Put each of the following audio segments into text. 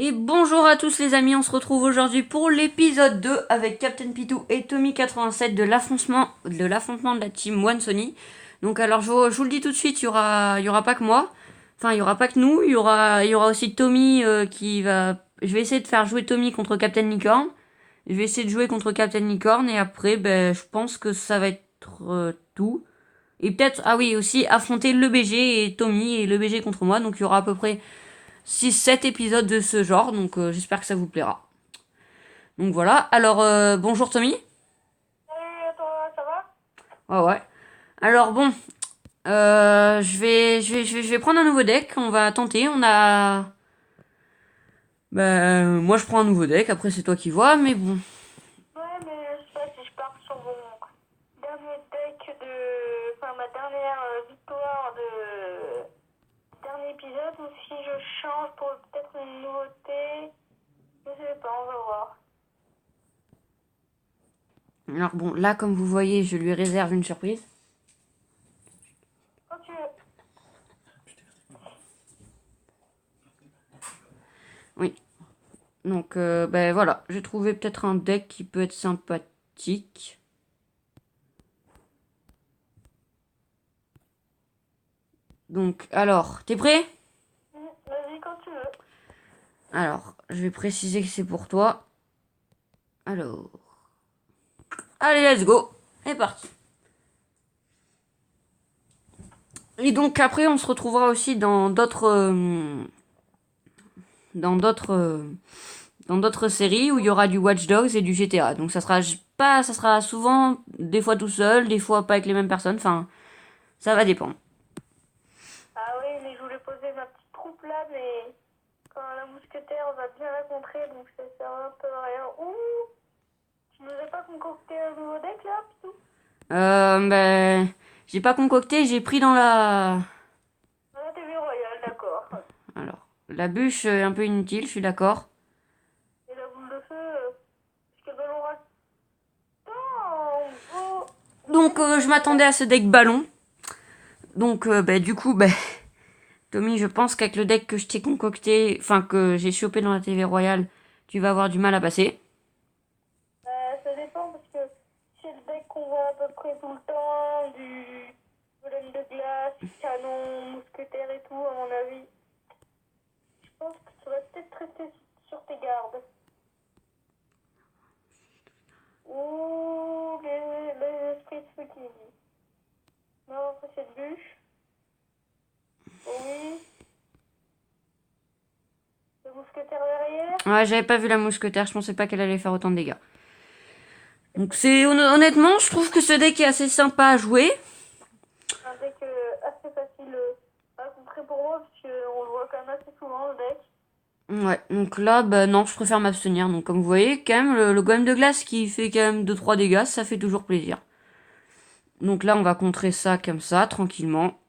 Et bonjour à tous les amis, on se retrouve aujourd'hui pour l'épisode 2 avec Captain Pitou et Tommy87 de l'affrontement de la team One Sony. Donc alors je vous le dis tout de suite, il y aura pas que moi, enfin il y aura pas que nous, il y aura aussi Tommy qui va... Je vais essayer de faire jouer Tommy contre Captain Licorne, je vais essayer de jouer contre Captain Licorne et après je pense que ça va être tout. Et peut-être, ah oui aussi affronter le BG et Tommy et le BG contre moi, donc il y aura à peu près 6-7 épisodes de ce genre, donc j'espère que ça vous plaira. Donc voilà, alors bonjour Tommy. Salut à toi, ça va? Ouais ouais. Alors bon, je vais prendre un nouveau deck, on va tenter, on a... moi je prends un nouveau deck, après c'est toi qui vois, mais bon. Ouais, mais je sais pas si je pars sur mon dernier deck de. Enfin, ma dernière victoire de dernier épisode ou si je change pour peut-être une nouveauté. Je sais pas, on va voir. Alors bon, là comme vous voyez, je lui réserve une surprise. Quand tu veux. Oui. Donc voilà, j'ai trouvé peut-être un deck qui peut être sympathique. Donc alors, t'es prêt? Vas-y, quand tu veux. Alors, je vais préciser que c'est pour toi. Alors, allez, let's go. C'est parti. Et donc après, on se retrouvera aussi dans d'autres, dans d'autres séries où il y aura du Watch Dogs et du GTA. Donc ça sera souvent des fois tout seul, des fois pas avec les mêmes personnes. Enfin, ça va dépendre. Ah oui, mais je voulais poser ma petite troupe là, mais quand la mousquetaire va bien la contrer, donc ça sert un peu à rien. Ouh! Tu nous as pas concocté un nouveau deck là, Pitou? J'ai pas concocté, j'ai pris dans la... Dans la TV Royale, d'accord. Alors, la bûche est un peu inutile, je suis d'accord. Et la boule de feu, est-ce qu'elle va l'aura temps? Oh. Donc je m'attendais à ce deck ballon. Donc du coup, Tommy, je pense qu'avec le deck que je t'ai concocté, enfin que j'ai chopé dans la TV Royale, tu vas avoir du mal à passer. Ça dépend parce que c'est le deck qu'on voit à peu près tout le temps, du golem de glace, canon, mousquetaire et tout, à mon avis. Je pense que tu vas peut-être rester sur tes gardes. Ouh, les esprits de feu qui dit. Non, après cette bûche. Oui. Le mousquetaire derrière. Ouais, j'avais pas vu la mousquetaire, je pensais pas qu'elle allait faire autant de dégâts. Donc c'est honnêtement, je trouve que ce deck est assez sympa à jouer. Un deck assez facile à contrer pour moi parce qu'on le voit quand même assez souvent le deck. Ouais, donc là, non, je préfère m'abstenir. Donc comme vous voyez, quand même, le golem de glace qui fait quand même 2-3 dégâts, ça fait toujours plaisir. Donc là, on va contrer ça comme ça, tranquillement.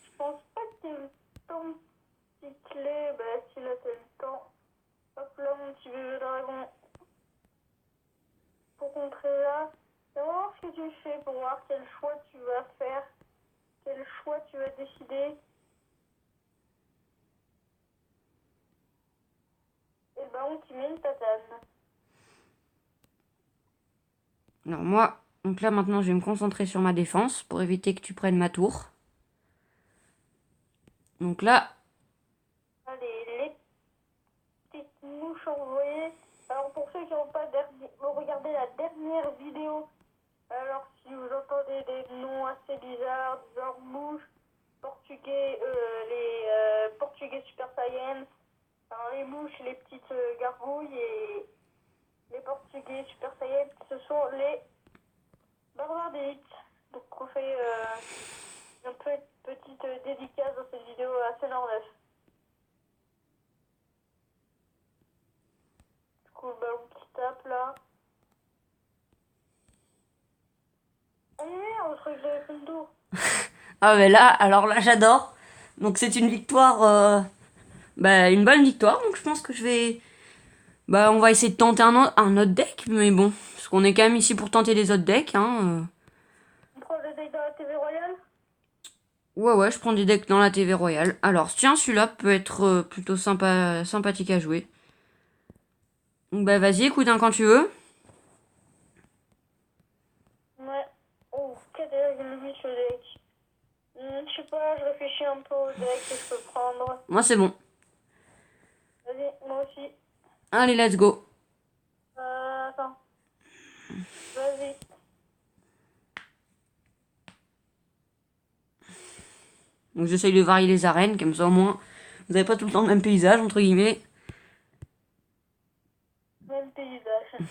Je pense pas qu'il y ait le temps de cycler. Bah si là t'as le temps. Hop là mon petit bébé dragon. Pour contrer là. Et on va voir ce que tu fais pour voir quel choix tu vas faire. Quel choix tu vas décider. Et le baron qui met une tatane. Alors moi, donc là maintenant, je vais me concentrer sur ma défense pour éviter que tu prennes ma tour. Donc là, Allez, les petites mouches envoyées. Alors pour ceux qui n'ont pas regardé la dernière vidéo, alors si vous entendez des noms assez bizarres, genre mouche, portugais, les portugais super science, alors les mouches, les petites gargouilles et les portugais super science, ce sont les barbares d'élite. Donc on fait un peu petite dédicace dans cette vidéo à Saint-Orneuf. Du coup le ballon qui tape là. Ah mais merde, je croyais que j'avais fait le tour. ah mais là, alors là, j'adore. Donc c'est une victoire, une bonne victoire. Donc je pense que je vais, on va essayer de tenter un autre deck, mais bon, parce qu'on est quand même ici pour tenter des autres decks, hein. On prend le deck dans la TV Royale. Ouais, je prends des decks dans la TV Royale. Alors, tiens, celui-là peut être plutôt sympathique à jouer. Donc, bah, vas-y, écoute, hein, quand tu veux. Ouais. Oh, 4,8 le deck. Je sais pas, je réfléchis un peu au deck que je peux prendre. Moi, c'est bon. Vas-y, moi aussi. Allez, let's go. Attends. Vas-y. Donc, j'essaye de varier les arènes, comme ça, au moins, vous n'avez pas tout le temps le même paysage, entre guillemets. Même paysage.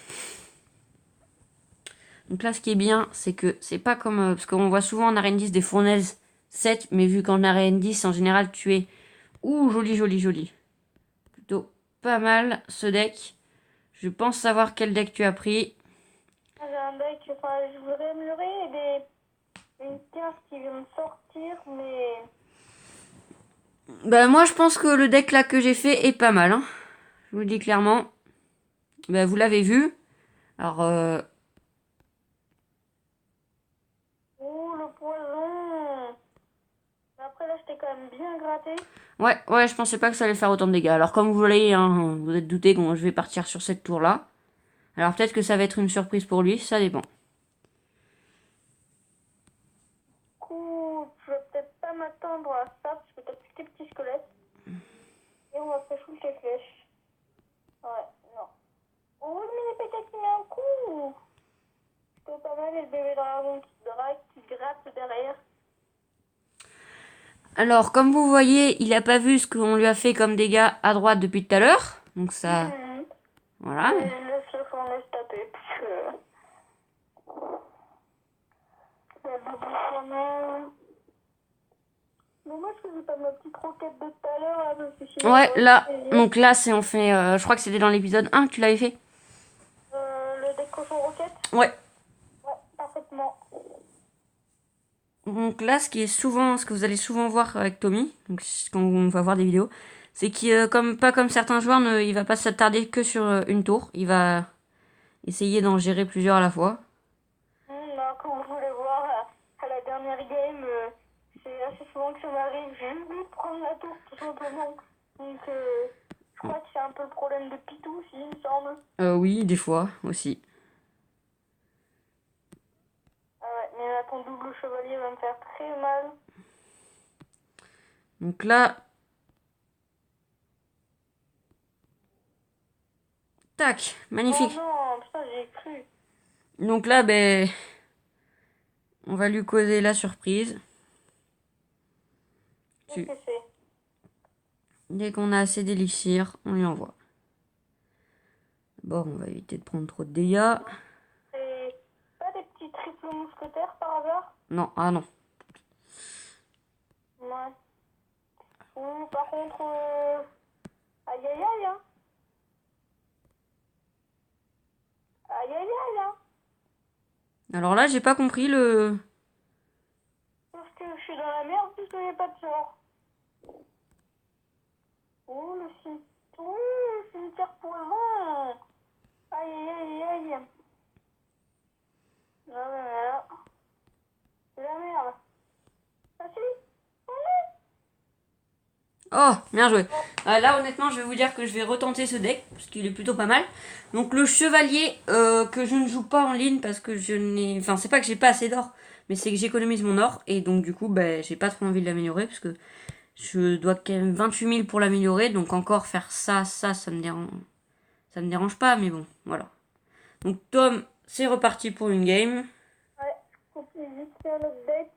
Donc là, ce qui est bien, c'est que c'est pas comme... parce qu'on voit souvent en arène 10 des fournaises 7, mais vu qu'en arène 10, en général, tu es... Ouh, joli. Plutôt pas mal, ce deck. Je pense savoir quel deck tu as pris. J'ai un deck, enfin, je voudrais améliorer une carte qui vient me sortir, mais... Bah moi, je pense que le deck là que j'ai fait est pas mal, hein. Je vous le dis clairement. Bah vous l'avez vu. Alors, Ouh, le poison. Mais après, là, je t'ai quand même bien gratté. ouais, je pensais pas que ça allait faire autant de dégâts. Alors comme vous voyez, hein, vous êtes douté que je vais partir sur cette tour là. Alors peut-être que ça va être une surprise pour lui, ça dépend. Du coup, je vais peut-être pas m'attendre à ça, parce que t'as plus tes petits squelettes. Et on va faire full tes flèches. Ouais, non. Oh, mais les pétates qui met un coup. C'est pas mal, et le bébé dragon qui gratte derrière. Alors comme vous voyez, il a pas vu ce qu'on lui a fait comme dégâts à droite depuis tout à l'heure. Donc ça, voilà. Et laisse-le qu'on laisse taper, parce que... La bébé chamelle... Mais moi, je faisais pas ma petite roquette de tout à l'heure, là, parce que sinon... Ouais, là, plaisir. donc là c'est on fait, je crois que c'était dans l'épisode 1 que tu l'avais fait. Le deck cochon roquette. Ouais. Ouais, parfaitement. Donc là, ce que vous allez souvent voir avec Tommy, donc quand on va voir des vidéos, c'est qu'il, pas comme certains joueurs, il va pas s'attarder que sur une tour. Il va essayer d'en gérer plusieurs à la fois. Non, comme vous voulez voir, à la dernière game, c'est assez souvent que ça m'arrive. J'ai eu de prendre la tour, tout simplement. Donc, je crois que c'est un peu le problème de Pitou aussi, il me semble. Oui, des fois aussi. Ah ouais, mais là, ton double chevalier va me faire très mal. Donc là, tac, Oh magnifique. non, putain, j'ai cru. Donc là, ben, on va lui causer la surprise. Qu'est-ce que c'est? Dès qu'on a assez d'élixir, on lui envoie. D'abord, on va éviter de prendre trop de dégâts. C'est pas des petits triples mousquetaires par hasard? Non, ah non. Ouais. Ou par contre, aïe aïe aïe, hein. Aïe aïe aïe, hein. Alors là, j'ai pas compris le... Parce que je suis dans la merde puisque j'ai pas de sort. Oh, le cimetière poison. Aïe, aïe, aïe, aïe. Non, mais là, c'est la merde. Ah si. Oh, bien joué. Là, honnêtement, je vais vous dire que je vais retenter ce deck, parce qu'il est plutôt pas mal. Donc, le chevalier, que je ne joue pas en ligne, parce que je n'ai... Enfin, c'est pas que j'ai pas assez d'or, mais c'est que j'économise mon or, et donc, du coup, ben, j'ai pas trop envie de l'améliorer, parce que je dois quand même 28 000 pour l'améliorer, donc encore faire ça me dérange pas, mais bon, voilà. Donc, Tom, c'est reparti pour une game. Ouais, faut qu'il vite faire notre deck.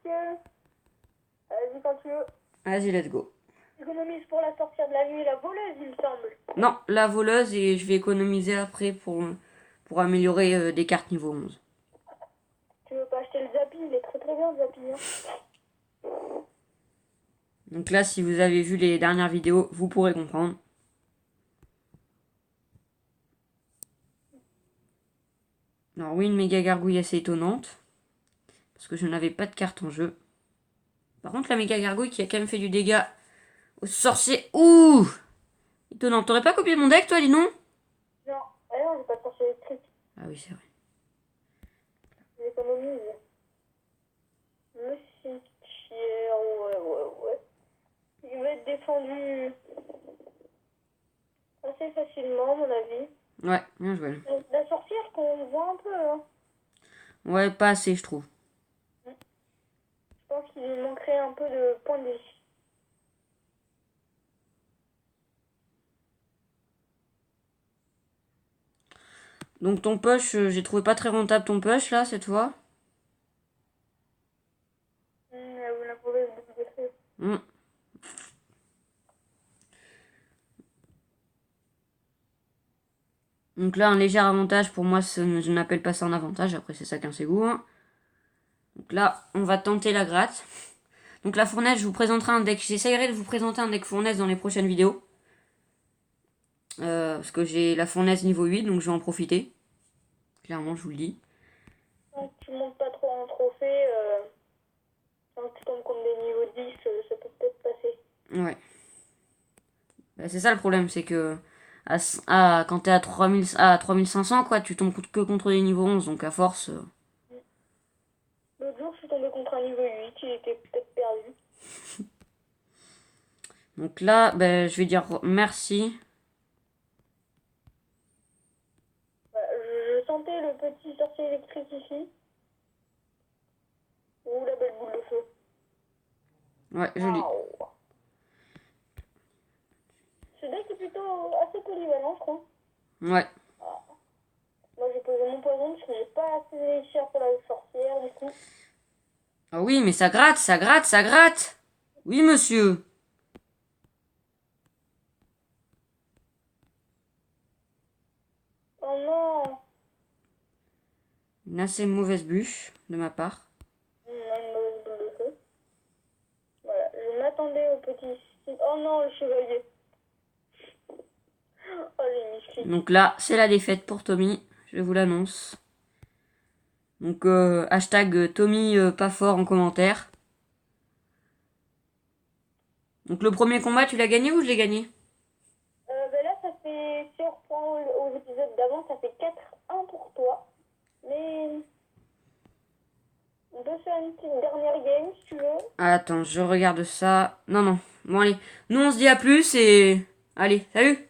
Vas-y, quand tu veux. Vas-y, let's go. Économise pour la sortir de la nuit, la voleuse, il me semble. Non, la voleuse, et je vais économiser après pour améliorer des cartes niveau 11. Tu veux pas acheter le Zappy? Il est très très bien, le Zappy. Hein. Donc là, si vous avez vu les dernières vidéos, vous pourrez comprendre. Alors oui, une méga gargouille assez étonnante. Parce que je n'avais pas de carte en jeu. Par contre, la méga gargouille qui a quand même fait du dégât au sorcier. Ouh! Étonnant. T'aurais pas copié mon deck, toi, dis non? Non, ah non, j'ai pas de sorcier électrique. Ah oui, c'est vrai. J'économise. Le cimetière. sorcière, ouais. Il va être défendu assez facilement, à mon avis. Ouais, bien joué. Donc, la sorcière qu'on voit un peu, hein. Ouais, pas assez, je trouve. Je pense qu'il lui manquerait un peu de points de vie. Donc ton push, j'ai trouvé pas très rentable ton push là cette fois. La mauvaise boule de feu. Hmm. Donc là un léger avantage pour moi, je n'appelle pas ça un avantage, après c'est chacun ses goûts. Hein. Donc là on va tenter la gratte. Donc la fournaise, je vous présenterai un deck, j'essayerai de vous présenter un deck fournaise dans les prochaines vidéos. Parce que j'ai la fournaise niveau 8, donc je vais en profiter. Clairement je vous le dis. Donc, tu montes pas trop en trophée, quand tu tombes contre des niveaux 10, ça peut peut-être passer. Ouais. Bah, c'est ça le problème, c'est que quand t'es à 3500, quoi, tu tombes que contre des niveaux 11, donc à force... L'autre jour, je suis tombée contre un niveau 8, il était peut-être perdu. Donc là, ben, je vais dire merci. Bah, je sentais le petit sorcier électrique ici. Ou la belle boule de feu. Ouais, joli. Waouh. Ce deck est plutôt assez polyvalent, je trouve. Ouais. Moi, j'ai posé mon poison parce que j'ai pas assez cher pour la sorcière, du coup. Ah oui, mais ça gratte, ça gratte, ça gratte. Oui, monsieur. Oh non. Une assez mauvaise bûche de ma part. Une mauvaise boule de feu. Voilà, je m'attendais au petit... Oh non, le chevalier. Oh, les misclics. Donc là, c'est la défaite pour Tommy, je vous l'annonce. Donc hashtag Tommy pas fort en commentaire. Donc le premier combat, tu l'as gagné ou je l'ai gagné? Ben là, ça fait... Si on reprend aux épisodes d'avant, ça fait 4-1 pour toi. Mais... On peut faire une petite dernière game, si tu veux. Attends, je regarde ça. Non, non. Bon, allez. Nous, on se dit à plus et... Allez, salut!